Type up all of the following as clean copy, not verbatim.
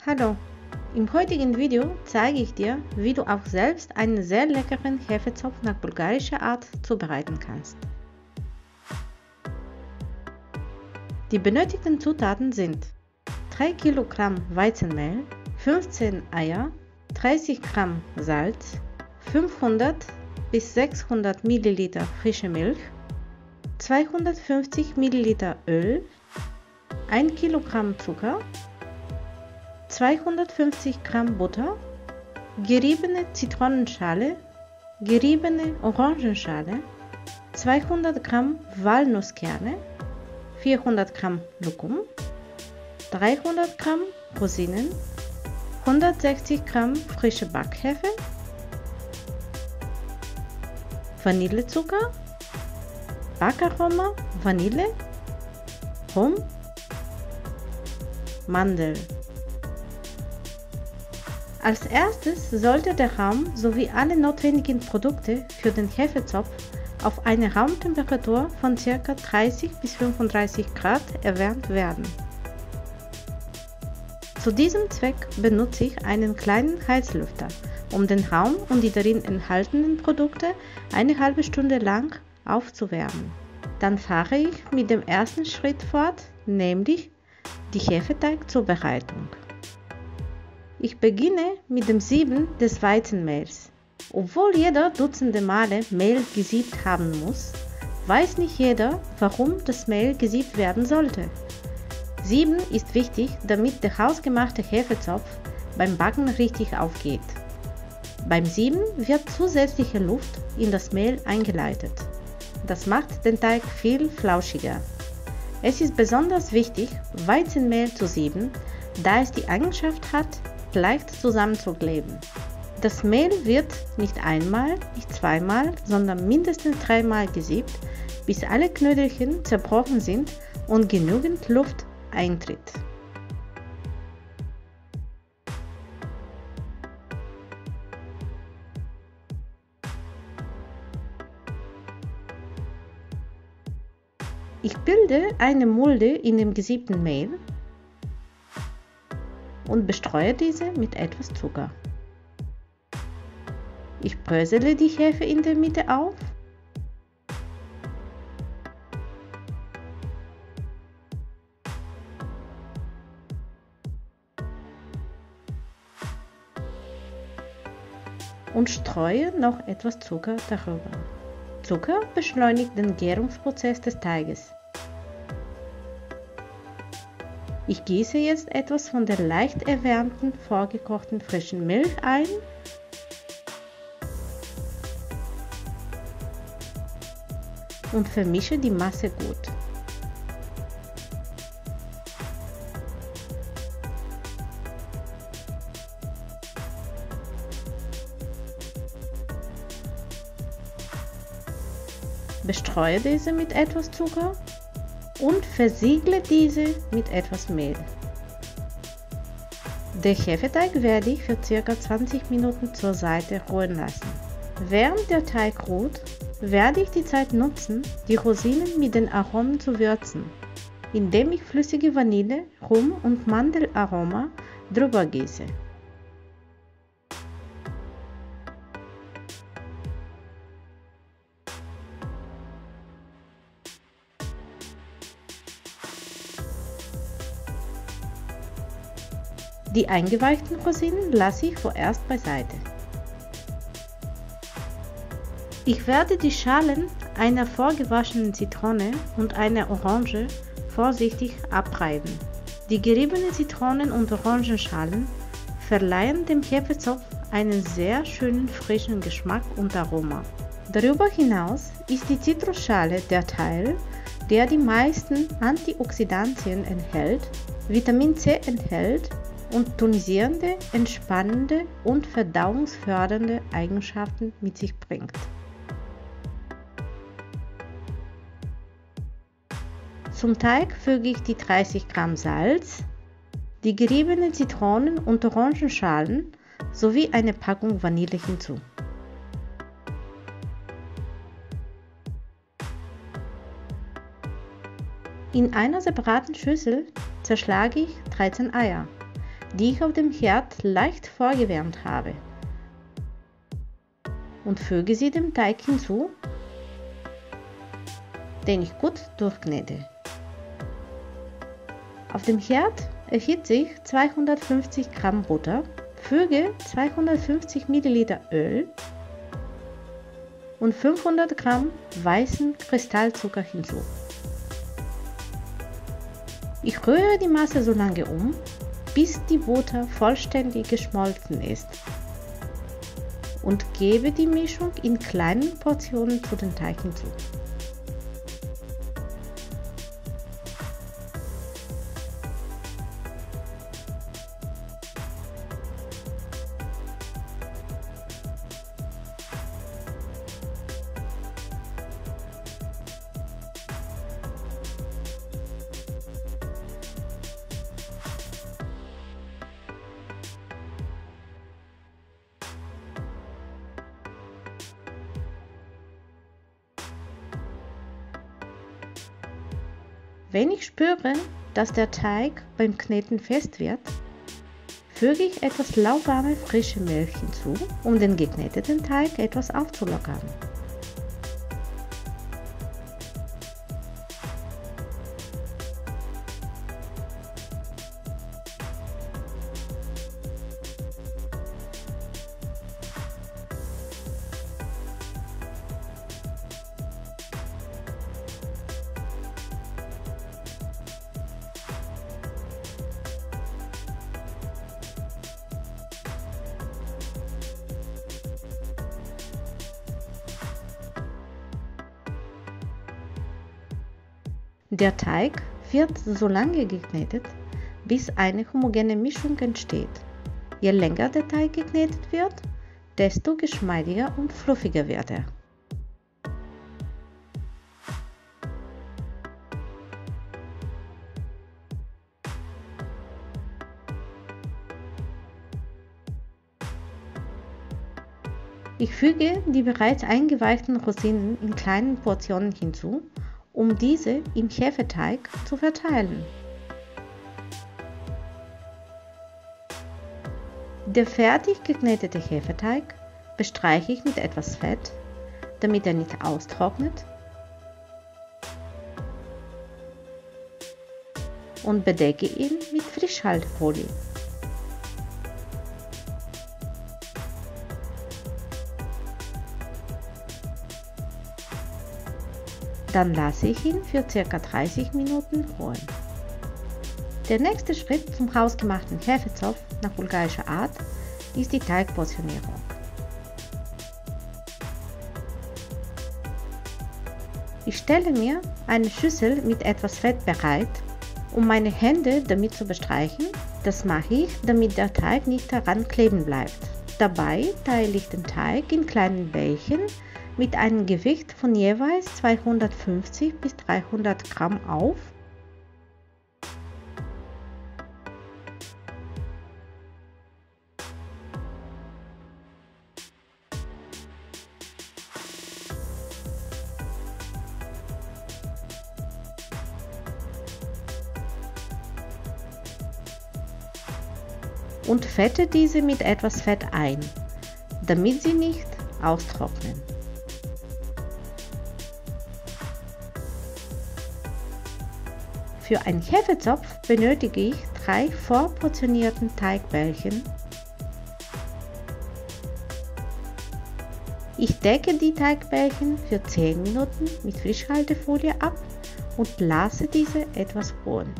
Hallo, im heutigen Video zeige ich dir, wie du auch selbst einen sehr leckeren Hefezopf nach bulgarischer Art zubereiten kannst. Die benötigten Zutaten sind 3 Kilogramm Weizenmehl, 15 Eier, 30 Gramm Salz, 500 bis 600 Milliliter frische Milch, 250 Milliliter Öl, 1 Kilogramm Zucker, 250 Gramm Butter, geriebene Zitronenschale, geriebene Orangenschale, 200 Gramm Walnusskerne, 400 Gramm Lokum, 300 Gramm Rosinen, 160 Gramm frische Backhefe, Vanillezucker, Backaroma, Vanille, Rum, Mandel. Als erstes sollte der Raum sowie alle notwendigen Produkte für den Hefezopf auf eine Raumtemperatur von ca. 30 bis 35 Grad erwärmt werden. Zu diesem Zweck benutze ich einen kleinen Heizlüfter, um den Raum und die darin enthaltenen Produkte eine halbe Stunde lang aufzuwärmen. Dann fahre ich mit dem ersten Schritt fort, nämlich die Hefeteigzubereitung. Ich beginne mit dem Sieben des Weizenmehls. Obwohl jeder dutzende Male Mehl gesiebt haben muss, weiß nicht jeder, warum das Mehl gesiebt werden sollte. Sieben ist wichtig, damit der hausgemachte Hefezopf beim Backen richtig aufgeht. Beim Sieben wird zusätzliche Luft in das Mehl eingeleitet. Das macht den Teig viel flauschiger. Es ist besonders wichtig, Weizenmehl zu sieben, da es die Eigenschaft hat, leicht zusammenzukleben. Das Mehl wird nicht einmal, nicht zweimal, sondern mindestens dreimal gesiebt, bis alle Knödelchen zerbrochen sind und genügend Luft eintritt. Ich bilde eine Mulde in dem gesiebten Mehl und bestreue diese mit etwas Zucker. Ich brösele die Hefe in der Mitte auf . Und streue noch etwas Zucker darüber. Zucker beschleunigt den Gärungsprozess des Teiges. Ich gieße jetzt etwas von der leicht erwärmten, vorgekochten frischen Milch ein und vermische die Masse gut. Bestreue diese mit etwas Zucker und versiegle diese mit etwas Mehl. Den Hefeteig werde ich für ca. 20 Minuten zur Seite ruhen lassen. Während der Teig ruht, werde ich die Zeit nutzen, die Rosinen mit den Aromen zu würzen, indem ich flüssige Vanille, Rum und Mandelaroma drüber gieße. Die eingeweichten Rosinen lasse ich vorerst beiseite. Ich werde die Schalen einer vorgewaschenen Zitrone und einer Orange vorsichtig abreiben. Die geriebenen Zitronen- und Orangenschalen verleihen dem Hefezopf einen sehr schönen frischen Geschmack und Aroma. Darüber hinaus ist die Zitrusschale der Teil, der die meisten Antioxidantien enthält, Vitamin C enthält und tonisierende, entspannende und verdauungsfördernde Eigenschaften mit sich bringt. Zum Teig füge ich die 30 Gramm Salz, die geriebenen Zitronen- und Orangenschalen sowie eine Packung Vanille hinzu. In einer separaten Schüssel zerschlage ich 13 Eier. die ich auf dem Herd leicht vorgewärmt habe, und füge sie dem Teig hinzu, den ich gut durchknete. Auf dem Herd erhitze ich 250 Gramm Butter, füge 250 Milliliter Öl und 500 Gramm weißen Kristallzucker hinzu. Ich rühre die Masse so lange um, bis die Butter vollständig geschmolzen ist, und gebe die Mischung in kleinen Portionen zu dem Teig hinzu. Wenn ich spüre, dass der Teig beim Kneten fest wird, füge ich etwas lauwarme frische Milch hinzu, um den gekneteten Teig etwas aufzulockern. Der Teig wird so lange geknetet, bis eine homogene Mischung entsteht. Je länger der Teig geknetet wird, desto geschmeidiger und fluffiger wird er. Ich füge die bereits eingeweichten Rosinen in kleinen Portionen hinzu, um diese im Hefeteig zu verteilen. Der fertig geknetete Hefeteig bestreiche ich mit etwas Fett, damit er nicht austrocknet, und bedecke ihn mit Frischhaltefolie. Dann lasse ich ihn für ca. 30 Minuten ruhen. Der nächste Schritt zum hausgemachten Hefezopf nach bulgarischer Art ist die Teigportionierung. Ich stelle mir eine Schüssel mit etwas Fett bereit, um meine Hände damit zu bestreichen. Das mache ich, damit der Teig nicht daran kleben bleibt. Dabei teile ich den Teig in kleinen Bällchen mit einem Gewicht von jeweils 250 bis 300 Gramm auf . Und fette diese mit etwas Fett ein, damit sie nicht austrocknen. Für einen Hefezopf benötige ich 3 vorportionierten Teigbällchen. Ich decke die Teigbällchen für 10 Minuten mit Frischhaltefolie ab und lasse diese etwas ruhen.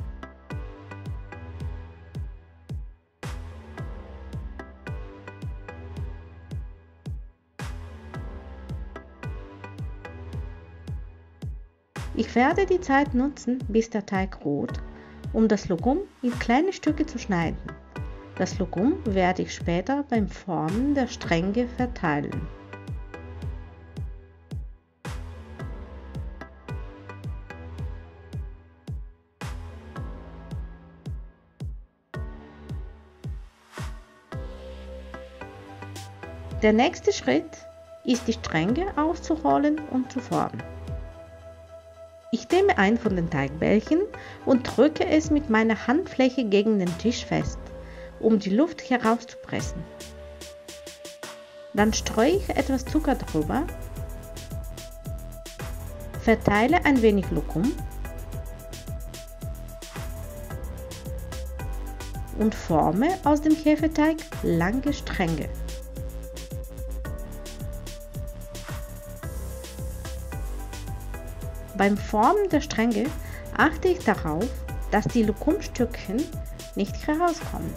Ich werde die Zeit nutzen, bis der Teig ruht, um das Logum in kleine Stücke zu schneiden. Das Logum werde ich später beim Formen der Stränge verteilen. Der nächste Schritt ist, die Stränge auszurollen und zu formen. Ich nehme ein von den Teigbällchen und drücke es mit meiner Handfläche gegen den Tisch fest um die Luft herauszupressen. Dann streue ich etwas Zucker drüber, verteile ein wenig Lokum und forme aus dem Hefeteig lange Stränge. Beim Formen der Stränge achte ich darauf, dass die Lokumstückchen nicht herauskommen.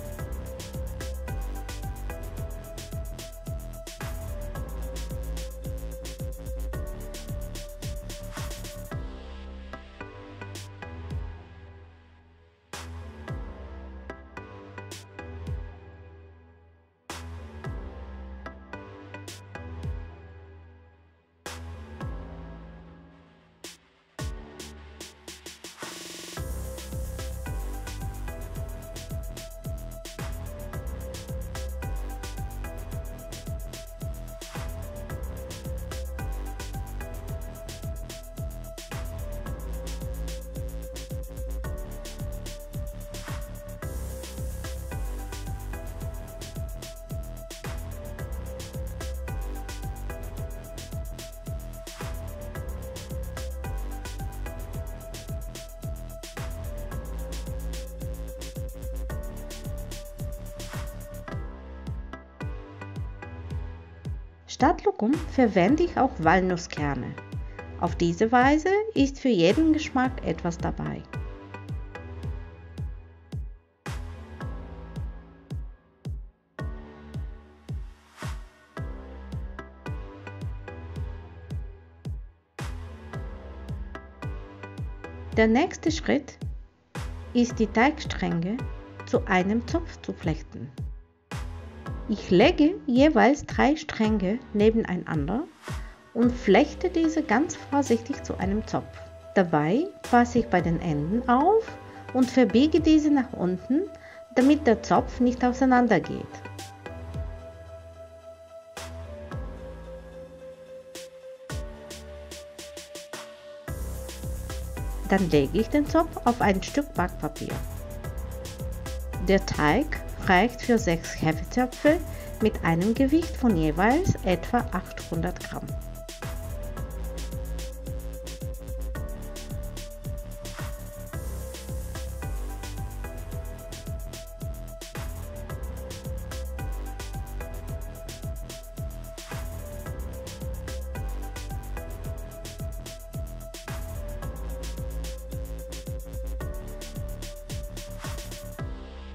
Statt Lokum verwende ich auch Walnusskerne. Auf diese Weise ist für jeden Geschmack etwas dabei. Der nächste Schritt ist, die Teigstränge zu einem Zopf zu flechten. Ich lege jeweils 3 Stränge nebeneinander und flechte diese ganz vorsichtig zu einem Zopf. Dabei passe ich bei den Enden auf und verbiege diese nach unten, damit der Zopf nicht auseinander geht. Dann lege ich den Zopf auf ein Stück Backpapier. Der Teig reicht für 6 Hefezöpfe mit einem Gewicht von jeweils etwa 800 Gramm.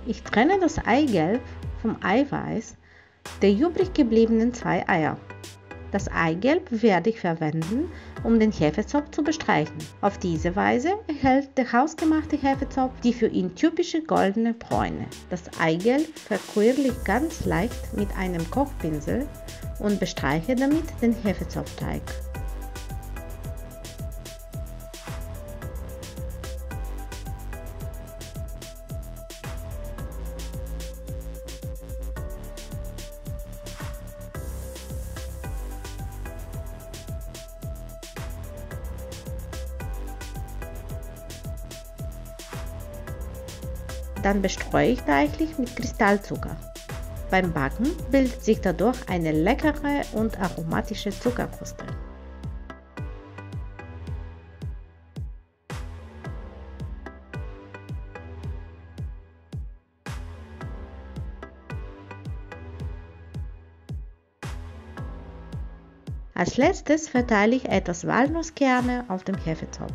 Ich trenne das Eigelb vom Eiweiß der übrig gebliebenen 2 Eier. Das Eigelb werde ich verwenden, um den Hefezopf zu bestreichen. Auf diese Weise erhält der hausgemachte Hefezopf die für ihn typische goldene Bräune. Das Eigelb verquirle ich ganz leicht mit einem Kochpinsel und bestreiche damit den Hefezopfteig. Dann bestreue ich reichlich mit Kristallzucker. Beim Backen bildet sich dadurch eine leckere und aromatische Zuckerkruste. Als letztes verteile ich etwas Walnusskerne auf dem Hefezopf.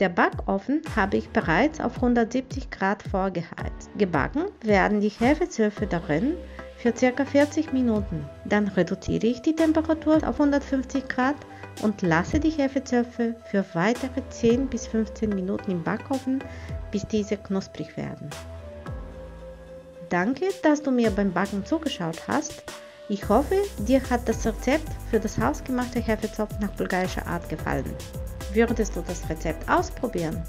Der Backofen habe ich bereits auf 170 Grad vorgeheizt. Gebacken werden die Hefezöpfe darin für ca. 40 Minuten. Dann reduziere ich die Temperatur auf 150 Grad und lasse die Hefezöpfe für weitere 10 bis 15 Minuten im Backofen, bis diese knusprig werden. Danke, dass du mir beim Backen zugeschaut hast. Ich hoffe, dir hat das Rezept für das hausgemachte Hefezopf nach bulgarischer Art gefallen. Würdest du das Rezept ausprobieren?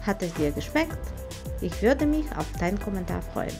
Hat es dir geschmeckt? Ich würde mich auf deinen Kommentar freuen.